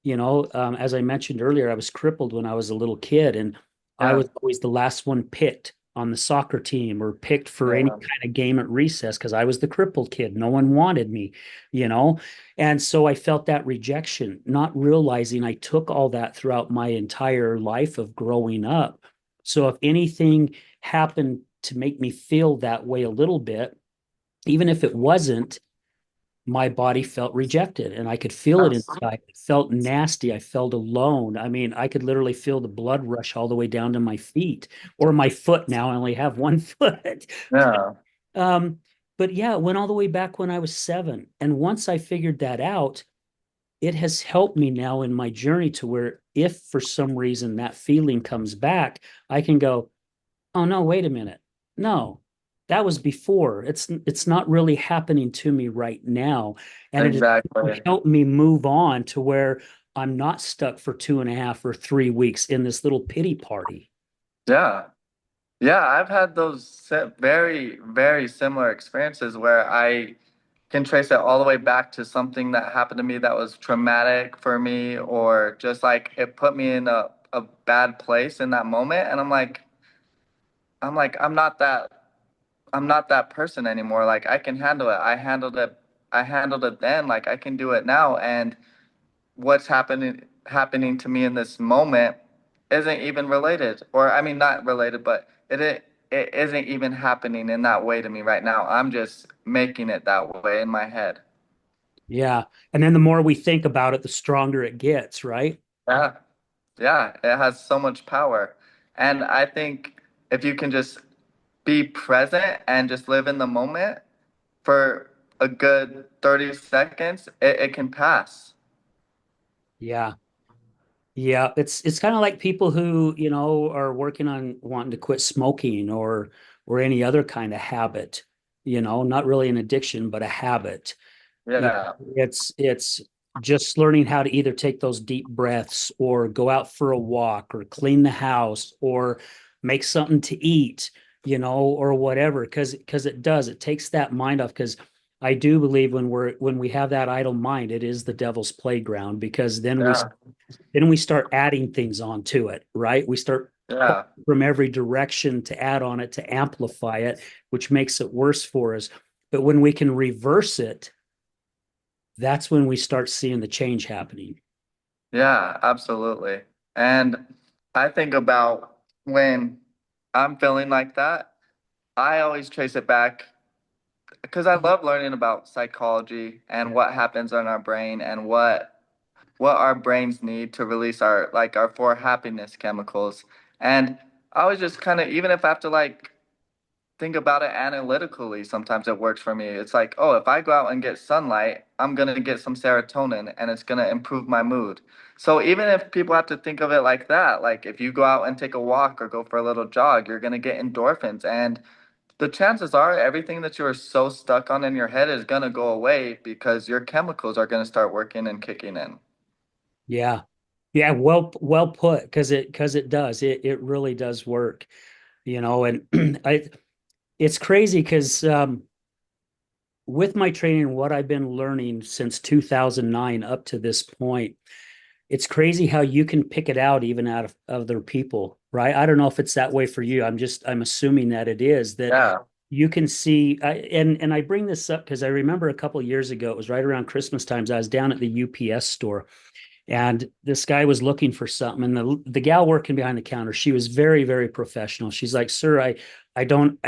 As I mentioned earlier, I was crippled when I was a little kid, and I Yeah. was always the last one picked on the soccer team or picked for any Yeah. kind of game at recess because I was the crippled kid. No one wanted me, you know? And so I felt that rejection, not realizing I took all that throughout my entire life of growing up. So if anything happened to make me feel that way a little bit, even if it wasn't, my body felt rejected and I could feel it Yeah. inside. It felt nasty. I felt alone. I mean, I could literally feel the blood rush all the way down to my feet or my foot now. I only have one foot. Yeah. Um, but yeah, it went all the way back when I was 7. And once I figured that out, it has helped me now in my journey to where if for some reason that feeling comes back, I can go, oh no, wait a minute. No, that was before. It's not really happening to me right now. And it has Exactly. helped me move on to where I'm not stuck for 2.5 or 3 weeks in this little pity party. Yeah. Yeah, I've had those very, very similar experiences where I can trace it all the way back to something that happened to me that was traumatic for me, or just like it put me in a bad place in that moment. And I'm like, I'm not that person anymore. Like I can handle it. I handled it then. Like I can do it now. And what's happening to me in this moment isn't even related, or I mean not related, but it isn't even happening in that way to me right now. I'm just making it that way in my head. Yeah. And then the more we think about it, the stronger it gets, right? Yeah. Yeah, it has so much power. And I think if you can just be present and just live in the moment for a good 30 seconds, it can pass. Yeah. Yeah, it's kind of like people who, are working on wanting to quit smoking or any other kind of habit, not really an addiction, but a habit. Yeah. It's just learning how to either take those deep breaths or go out for a walk or clean the house or make something to eat, or whatever. Because it takes that mind off. Because I do believe when we have that idle mind, it is the devil's playground because Yeah. then we start adding things onto it, right? We start Yeah. from every direction to add on it to amplify it, which makes it worse for us. But when we can reverse it, that's when we start seeing the change happening. Yeah, absolutely. And I think about when I'm feeling like that, I always trace it back because I love learning about psychology and what happens in our brain and what our brains need to release our four happiness chemicals. And I was just kind of, even if I have to think about it analytically, sometimes it works for me. It's like, oh, if I go out and get sunlight, I'm gonna get some serotonin and it's gonna improve my mood. So even if people have to think of it like that, like if you go out and take a walk or go for a little jog, you're gonna get endorphins. And the chances are everything that you are so stuck on in your head is gonna go away because your chemicals are gonna start working and kicking in. Yeah. Yeah, well put, because it does. It really does work, and I it's crazy because with my training, what I've been learning since 2009 up to this point, it's crazy how you can pick it out even out of other people, right? I don't know if it's that way for you. I'm assuming that it is that Yeah. you can see and I bring this up because I remember a couple of years ago, it was right around Christmas times. I was down at the UPS store and this guy was looking for something, and the gal working behind the counter, she was very, very professional. She's like, "Sir, I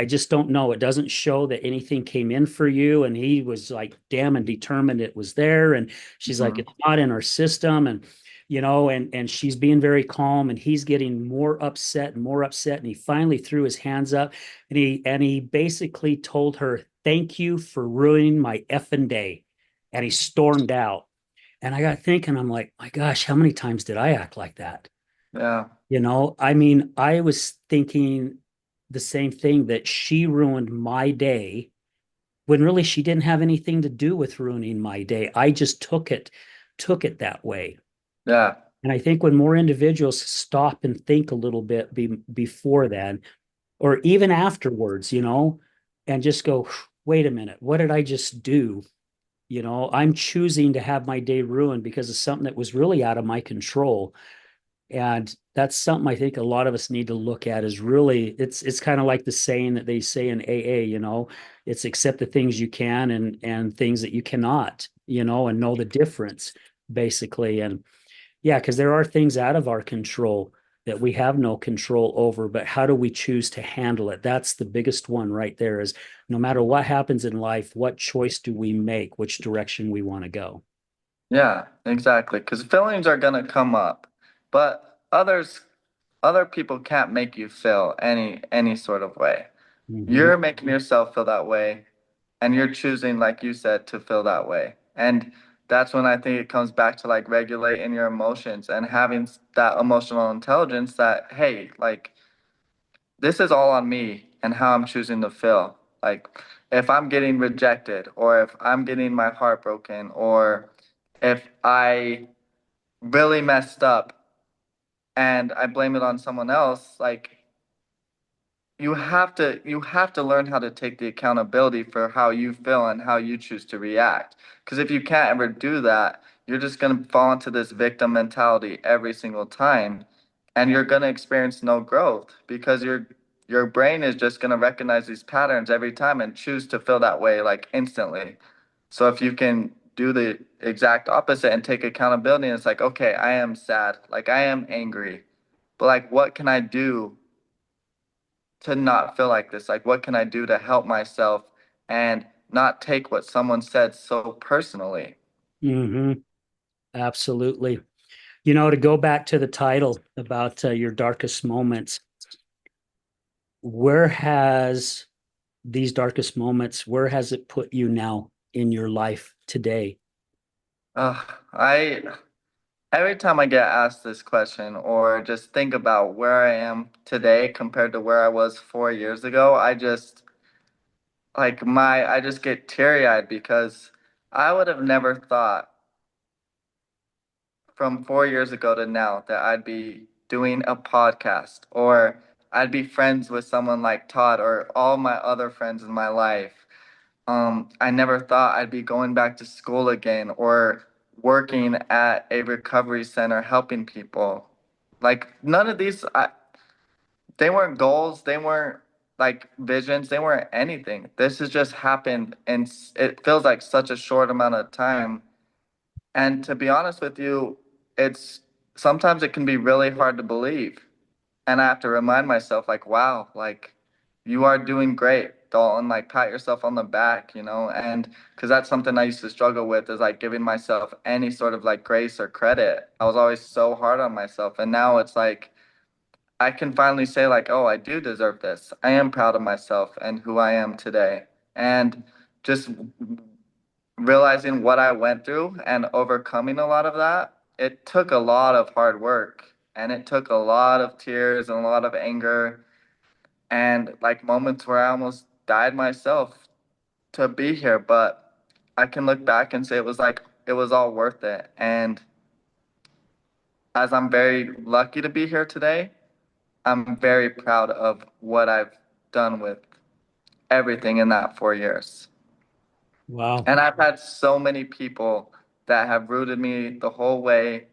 just don't know. It doesn't show that anything came in for you." And he was like, damn and determined it was there. And she's like, Mhm. "It's not in our system." And and she's being very calm, and he's getting more upset and more upset. And he finally threw his hands up, and he basically told her, "Thank you for ruining my effing day," and he stormed out. And I got thinking, I'm like, my gosh, how many times did I act like that? Yeah. I mean, I was thinking the same thing that she ruined my day when really she didn't have anything to do with ruining my day. I just took it that way. Yeah. And I think when more individuals stop and think a little bit before that, or even afterwards, and just go, wait a minute, what did I just do? I'm choosing to have my day ruined because of something that was really out of my control. And that's something I think a lot of us need to look at is really it's kind of like the saying that they say in AA, it's accept the things you can and things that you cannot, and know the difference basically. And yeah, because there are things out of our control that we have no control over, but how do we choose to handle it? That's the biggest one right there is no matter what happens in life, what choice do we make, which direction we want to go? Yeah, exactly. Because feelings are gonna come up, but other people can't make you feel any sort of way. Mhm. You're making yourself feel that way, and you're choosing, like you said, to feel that way. And that's when I think it comes back to like regulating your emotions and having that emotional intelligence that, hey, like this is all on me and how I'm choosing to feel. Like if I'm getting rejected or if I'm getting my heart broken or if I really messed up and I blame it on someone else, like you have to learn how to take the accountability for how you feel and how you choose to react. Because if you can't ever do that, you're just going to fall into this victim mentality every single time, and you're going to experience no growth because your brain is just going to recognize these patterns every time and choose to feel that way like instantly. So if you can do the exact opposite and take accountability, and it's like, okay, I am sad, like I am angry, but like what can I do to not feel like this? Like, what can I do to help myself and not take what someone said so personally? Hmm. Absolutely. To go back to the title about your darkest moments, where has these darkest moments, where has it put you now in your life today? I every time I get asked this question or just think about where I am today compared to where I was 4 years ago, I just get teary-eyed because I would have never thought from 4 years ago to now that I'd be doing a podcast or I'd be friends with someone like Todd or all my other friends in my life. I never thought I'd be going back to school again or working at a recovery center helping people. Like none of they weren't goals, they weren't like visions, they weren't anything. This has just happened, and it feels like such a short amount of time. And to be honest with you, it's sometimes it can be really hard to believe. And I have to remind myself, like, wow, like you are doing great, Dalton. Like, pat yourself on the back, and because that's something I used to struggle with is like giving myself any sort of like grace or credit. I was always so hard on myself. And now it's like I can finally say, like, oh, I do deserve this. I am proud of myself and who I am today. And just realizing what I went through and overcoming a lot of that, it took a lot of hard work and it took a lot of tears and a lot of anger and like moments where I almost died myself to be here. But I can look back and say it was like it was all worth it. And as I'm very lucky to be here today, I'm very proud of what I've done with everything in that 4 years. Wow. And I've had so many people that have rooted me the whole way,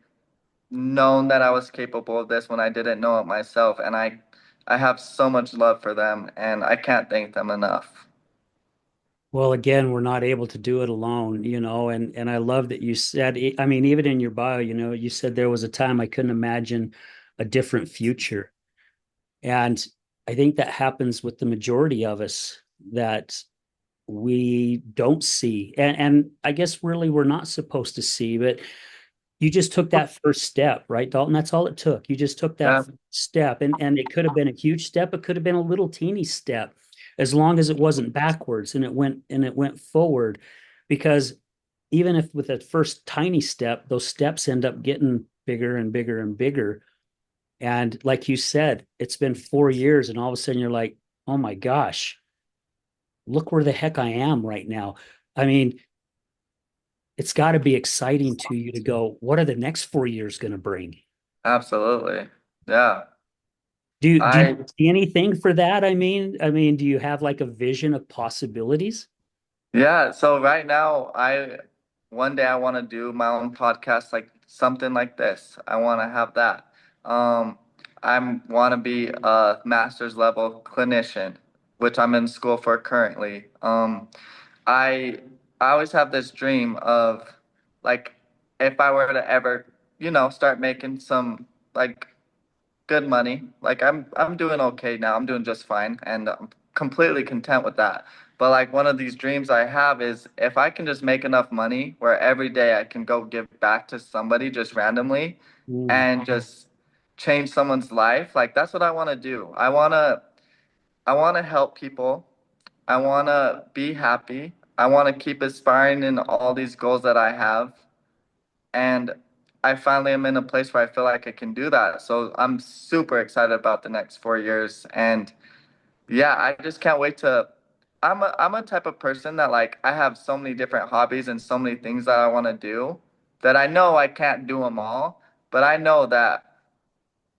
known that I was capable of this when I didn't know it myself. And I have so much love for them, and I can't thank them enough. Well, again, we're not able to do it alone, and I love that you said, I mean, even in your bio, you said there was a time I couldn't imagine a different future. And I think that happens with the majority of us that we don't see. And I guess really we're not supposed to see, but you just took that first step, right, Dalton? That's all it took. You just took that Yeah, first step, and it could have been a huge step. It could have been a little teeny step, as long as it wasn't backwards and it went forward. Because even if with that first tiny step, those steps end up getting bigger and bigger and bigger. And like you said, it's been 4 years, and all of a sudden you're like, oh my gosh, look where the heck I am right now. I mean, it's got to be exciting to you to go, what are the next 4 years going to bring? absolutely. Yeah. Do you I see anything for that? I mean, do you have like a vision of possibilities? Yeah, so right now I one day I want to do my own podcast, like something like this. I want to have that. Um I want to be a master's level clinician, which I'm in school for currently. I I always have this dream of like if I were to ever, start making some like good money. Like I'm doing okay now. I'm doing just fine and I'm completely content with that. But like one of these dreams I have is if I can just make enough money where every day I can go give back to somebody just randomly Mm. and just change someone's life, like that's what I want to do. I want to help people. I want to be happy. I want to keep aspiring in all these goals that I have. And I finally am in a place where I feel like I can do that. So I'm super excited about the next 4 years. And yeah, I just can't wait to. I'm a type of person that like I have so many different hobbies and so many things that I want to do that I know I can't do them all, but I know that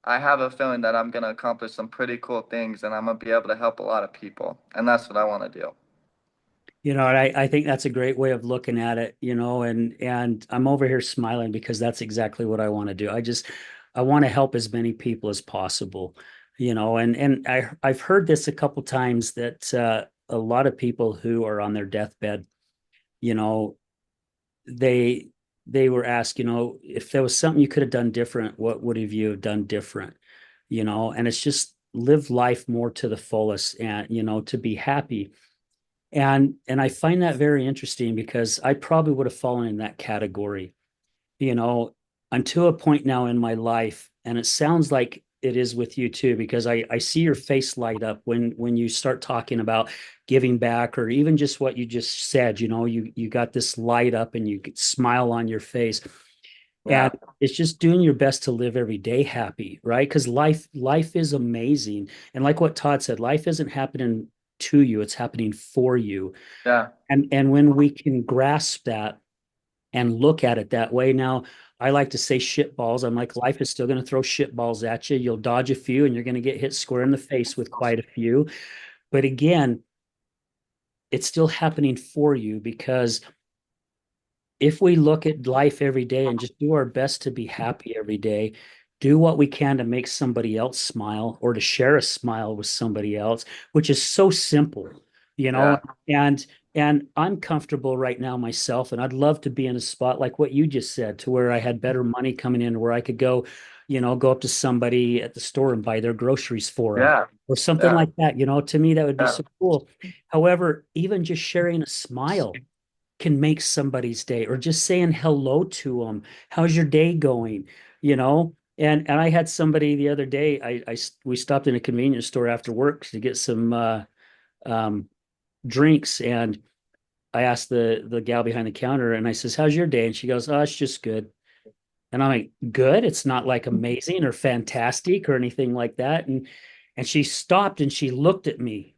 I have a feeling that I'm gonna accomplish some pretty cool things and I'm gonna be able to help a lot of people. And that's what I want to do. And I think that's a great way of looking at it, and I'm over here smiling because that's exactly what I want to do. I want to help as many people as possible, and I've heard this a couple times that a lot of people who are on their deathbed, you know, they they were asked, if there was something you could have done different, what would have you have done different? And it's just live life more to the fullest and, to be happy. And I find that very interesting because I probably would have fallen in that category. You know, I'm to a point now in my life, and it sounds like it is with you too, because I see your face light up when you start talking about giving back, or even just what you just said. You got this light up and you smile on your face. And Yeah. it's just doing your best to live every day happy, right? Because life is amazing. And like what Todd said, life isn't happening to you, it's happening for you. Yeah. And when we can grasp that and look at it that way. Now, I like to say shit balls. I'm like, life is still going to throw shit balls at you. You'll dodge a few and you're going to get hit square in the face with quite a few. But again, it's still happening for you, because if we look at life every day and just do our best to be happy every day, do what we can to make somebody else smile or to share a smile with somebody else, which is so simple, you know, Yeah. and and I'm comfortable right now myself, and I'd love to be in a spot like what you just said, to where I had better money coming in, where I could go, go up to somebody at the store and buy their groceries for them Yeah. or something Yeah. like that. To me, that would be Yeah. so cool. However, even just sharing a smile can make somebody's day, or just saying hello to them. How's your day going? And I had somebody the other day. We stopped in a convenience store after work to get some um, drinks, and I asked the gal behind the counter, and I says, "How's your day?" And she goes, "Oh, it's just good." And I'm like, "Good? It's not like amazing or fantastic or anything like that." And she stopped and she looked at me,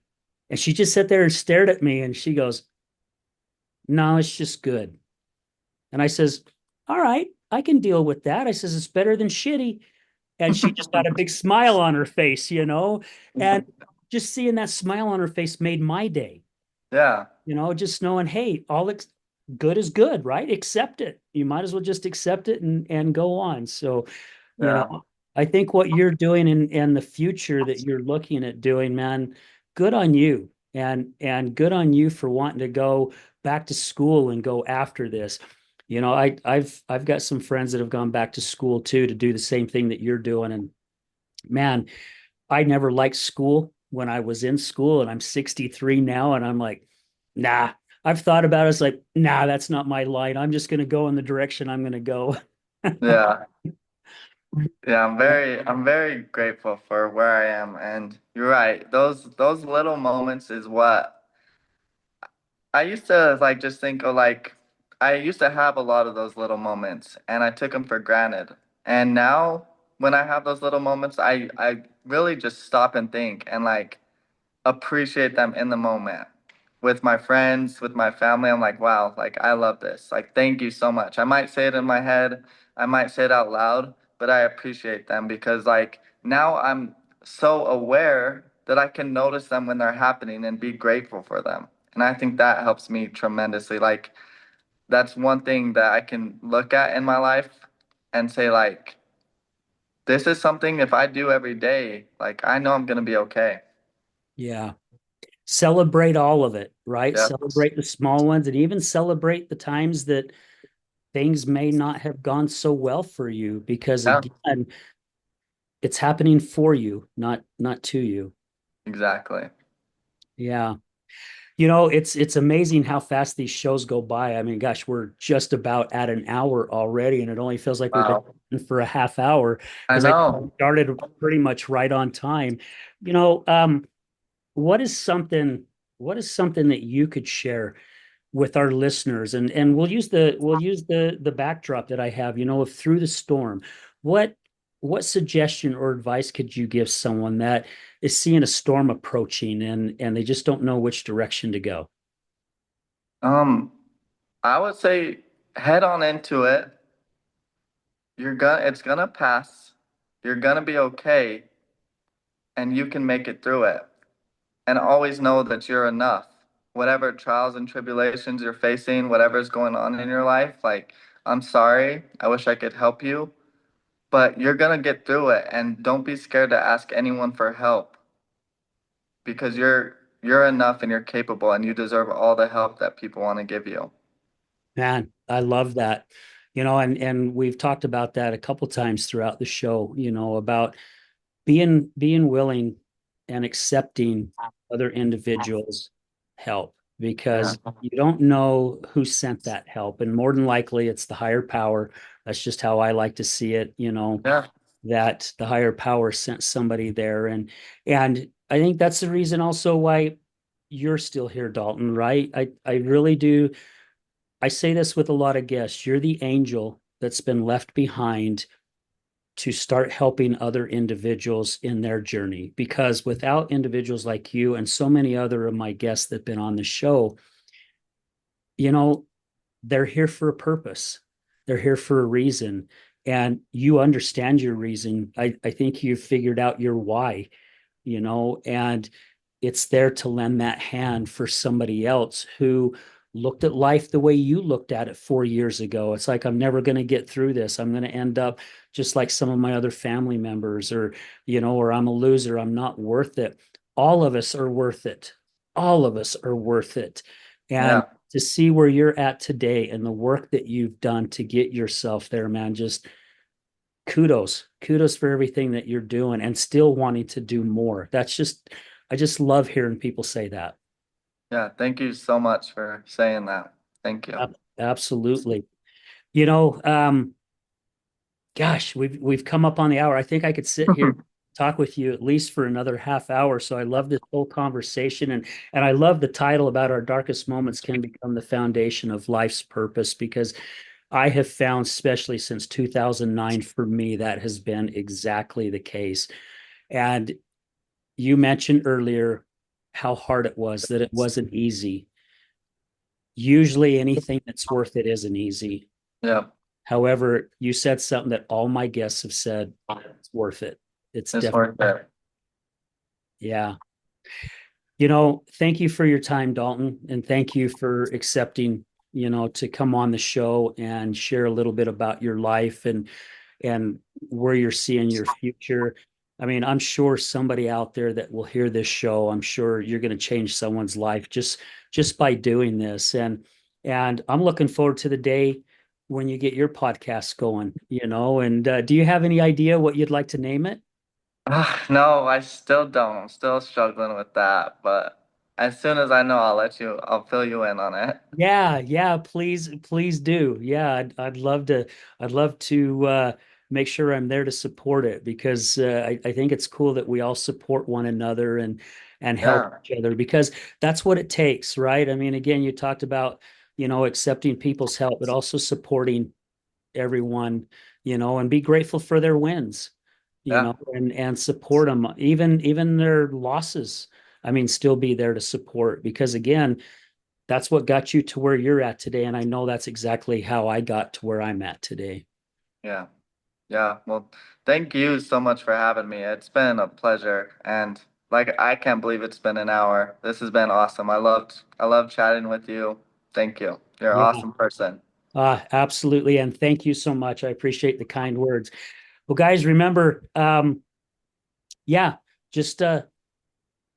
and she just sat there and stared at me, and she goes, "No, it's just good." And I says, "All right, I can deal with that." I says, "It's better than shitty." And she just got a big smile on her face. And just seeing that smile on her face made my day, Yeah. just knowing, hey, good is good, right? Accept it. You might as well just accept it and go on. So, you Yeah. know, I think what you're doing and the future that you're looking at doing, man, good on you. And good on you for wanting to go back to school and go after this. I've got some friends that have gone back to school too to do the same thing that you're doing. And man, I never liked school when I was in school, and I'm 63 now, and I'm like, nah. I've thought about it. It's like, nah, that's not my line. I'm just going to go in the direction I'm going to go. Yeah. Yeah, I'm very grateful for where I am, and you're right. Those little moments is what I used to like just think of like I used to have a lot of those little moments and I took them for granted. And now when I have those little moments, I really just stop and think and like appreciate them in the moment. With my friends, with my family, I'm like, wow, like I love this. Like thank you so much. I might say it in my head, I might say it out loud, but I appreciate them because like now so aware that I can notice them when they're happening and be grateful for them. And I think that helps me tremendously. Like, that's one thing that I can look at in my life and say, like, this is something if I do every day, like, I know I'm going to be okay. Yeah. Celebrate all of it, right? Yep. Celebrate the small ones and even celebrate the times that things may not have gone so well for you because Yeah, again, it's happening for you, not to you. exactly. Yeah. You know, it's amazing how fast these shows go by. I mean, gosh, we're just about at an hour already, and it only feels like we've been Wow. for a half hour I because I know. started pretty much right on time. You know, what is something what is something that you could share with our listeners? And we'll use the backdrop that I have, of through the storm. What what suggestion or advice could you give someone that is seeing a storm approaching and they just don't know which direction to go? Um, I would say head on into it. It's gonna pass. You're gonna be okay, and you can make it through it. And always know that you're enough. Whatever trials and tribulations you're facing, whatever's going on in your life, like, I'm sorry. I wish I could help you, but you're gonna get through it. And don't be scared to ask anyone for help because you're enough and you're capable and you deserve all the help that people want to give you. Man, I love that. And we've talked about that a couple times throughout the show, about being willing and accepting other individuals' help Yeah. because you don't know who sent that help. And more than likely it's the higher power. That's just how I like to see it, Yeah. that the higher power sent somebody there. And I think that's the reason also why you're still here, Dalton, right? I really do. I say this with a lot of guests. You're the angel that's been left behind to start helping other individuals in their journey. Because without individuals like you and so many other of my guests that have been on the show, you know, they're here for a purpose. They're here for a reason. And you understand your reason. I think you've figured out your why, and it's there to lend that hand for somebody else who looked at life the way you looked at it 4 years ago. It's like, I'm never going to get through this. I'm going to end up just like some of my other family members, or I'm a loser. I'm not worth it. All of us are worth it. All of us are worth it. And Yeah. to see where you're at today and the work that you've done to get yourself there, man, just kudos for everything that you're doing and still wanting to do more. I just love hearing people say that. Yeah. Thank you so much for saying that. Thank you. Absolutely. You know, gosh, we've come up on the hour. I think I could sit here talk with you at least for another half hour. So I love this whole conversation and I love the title about our darkest moments can become the foundation of life's purpose because I have found, especially since 2009, for me, that has been exactly the case. And you mentioned earlier how hard it was, that it wasn't easy. Usually anything that's worth it isn't easy. Yeah. However, you said something that all my guests have said, it's worth it. It's It's definitely, worth it. yeah. Thank you for your time, Dalton, and thank you for accepting, to come on the show and share a little bit about your life and where you're seeing your future. I mean, I'm sure somebody out there that will hear this show, I'm sure you're going to change someone's life just by doing this. And I'm looking forward to the day when you get your podcast going, and do you have any idea what you'd like to name it? No, I still don't. I'm still struggling with that. But as soon as I know, I'll fill you in on it. Yeah, please do. Yeah, I'd love to make sure I'm there to support it because I think it's cool that we all support one another and help Yeah. each other because that's what it takes, right? I mean, again, you talked about, accepting people's help, but also supporting everyone, and be grateful for their wins, Yeah. and support them, even their losses. I mean, still be there to support because again, that's what got you to where you're at today. And I know that's exactly how I got to where I'm at today. Yeah. Yeah, well, thank you so much for having me. It's been a pleasure, and like I can't believe it's been an hour. This has been awesome. I loved chatting with you. Thank you. You're an Yeah, awesome person. absolutely. And thank you so much. I appreciate the kind words. Well, guys, remember, yeah, just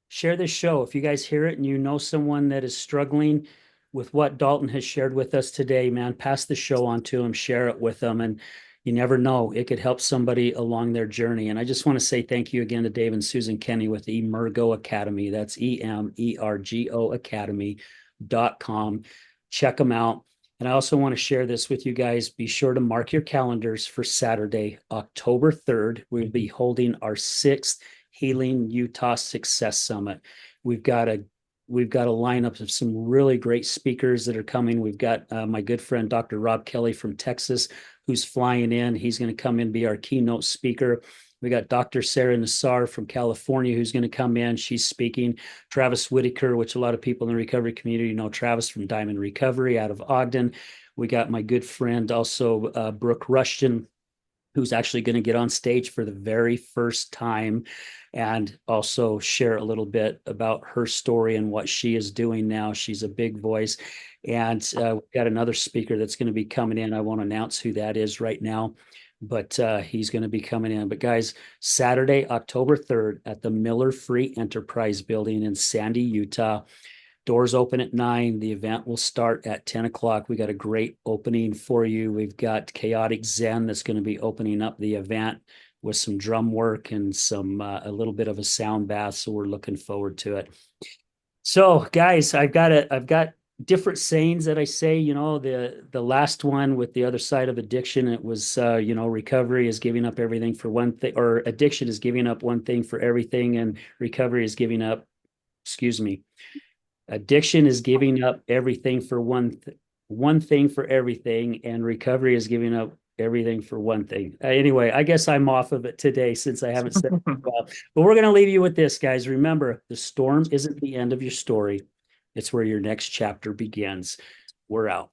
share this show. If you guys hear it and you know someone that is struggling with what Dalton has shared with us today, man, pass the show on to them, share it with them. And you never know, it could help somebody along their journey. And I just want to say thank you again to Dave and Susan Kenny with Emergo Academy. That's EMERGO Academy.com. Check them out. And I also want to share this with you guys. Be sure to mark your calendars for Saturday, October 3rd. We'll be holding our sixth Healing Utah Success Summit. We've got a we've got a lineup of some really great speakers that are coming. We've got my good friend Dr. Rob Kelly from Texas, who's flying in. He's going to come in and be our keynote speaker. We got Dr. Sarah Nassar from California, who's going to come in. She's speaking. Travis Whitaker, which a lot of people in the recovery community know Travis from Diamond Recovery out of Ogden. We got my good friend also Brooke Rushton, who's actually going to get on stage for the very first time and also share a little bit about her story and what she is doing now. She's a big voice. And we've got another speaker that's going to be coming in. I won't announce who that is right now, but he's going to be coming in. But guys, Saturday, October 3rd at the Miller Free Enterprise Building in Sandy, Utah. Doors open at 9. The event will start at 10 o'clock. We got a great opening for you. We've got Chaotic Zen that's going to be opening up the event with some drum work and some a little bit of a sound bath. So we're looking forward to it. So guys, I've got different sayings that I say. The last one with the other side of addiction, it was recovery is giving up everything for one thing, or addiction is giving up one thing for everything, and recovery is giving up, excuse me, addiction is giving up everything for one thing for everything, and recovery is giving up everything for one thing. Anyway, I guess I'm off of it today since I haven't said it well. But we're going to leave you with this, guys. Remember, the storm isn't the end of your story. It's where your next chapter begins. We're out.